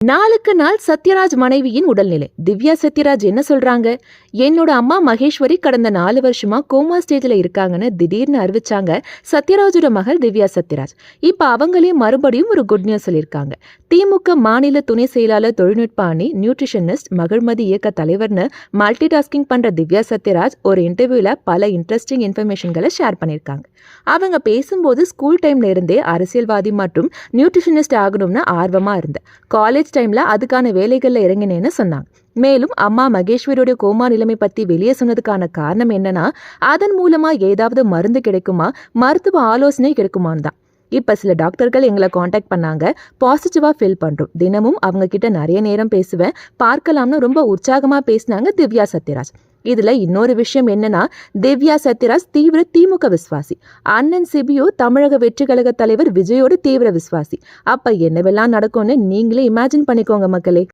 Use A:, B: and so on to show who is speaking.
A: நாளுக்கு நாள் சத்யராஜ் மனைவியின் உடல்நிலை. திவ்யா சத்யராஜ் என்ன சொல்றாங்க? என்னோட அம்மா மகேஸ்வரி கடந்த 4 வருஷமா கோமா ஸ்டேஜ்ல இருக்காங்கன்னு திடீர்னு அறிவிச்சாங்க சத்யராஜோட மகள் திவ்யா சத்யராஜ். இப்ப அவங்களே மறுபடியும் ஒரு குட் நியூஸ் சொல்லியிருக்காங்க. திமுக மாநில துணை செயலாளர், தொழில்நுட்ப அணி, நியூட்ரிஷனிஸ்ட், மகிழ்மதி இயக்க தலைவர்னு மல்டி டாஸ்கிங் பண்ற திவ்யா சத்யராஜ் ஒரு இன்டர்வியூல பல இன்ட்ரெஸ்டிங் இன்ஃபர்மேஷன்களை ஷேர் பண்ணியிருக்காங்க. அவங்க பேசும்போது ஸ்கூல் டைம்ல இருந்தே அரசியல்வாதி மற்றும் நியூட்ரிஷனிஸ்ட் ஆகணும்னு ஆர்வமா இருந்தேன். காலேஜ் டைம்ல அதுக்கான வேலைகள்ல இறங்கினேன்னு சொன்னாங்க. மேலும் அம்மா மகேஸ்வரியோட கோமா நிலைமை பத்தி வெளியே சொன்னதுக்கான காரணம் என்னன்னா, அதன் மூலமா ஏதாவது மருந்து கிடைக்குமா, மருத்துவ ஆலோசனை கிடைக்குமான்னு தான். இப்ப சில டாக்டர்கள் எங்களை காண்டாக்ட் பண்ணாங்க. பாசிட்டிவா ஃபீல் பண்றோம். தினமும் அவங்க கிட்ட நிறைய நேரம் பேசுவேன், பார்க்கலாம்னு ரொம்ப உற்சாகமா பேசினாங்க திவ்யா சத்யராஜ். இதுல இன்னொரு விஷயம் என்னன்னா, திவ்யா சத்யராஜ் தீவிர திமுக விசுவாசி. அண்ணன் சிபியோ தமிழக வெற்றி கழக தலைவர் விஜயோட தீவிர விசுவாசி. அப்ப என்னவெல்லாம் நடக்கும்னு நீங்களே இமேஜின் பண்ணிக்கோங்க மக்களே.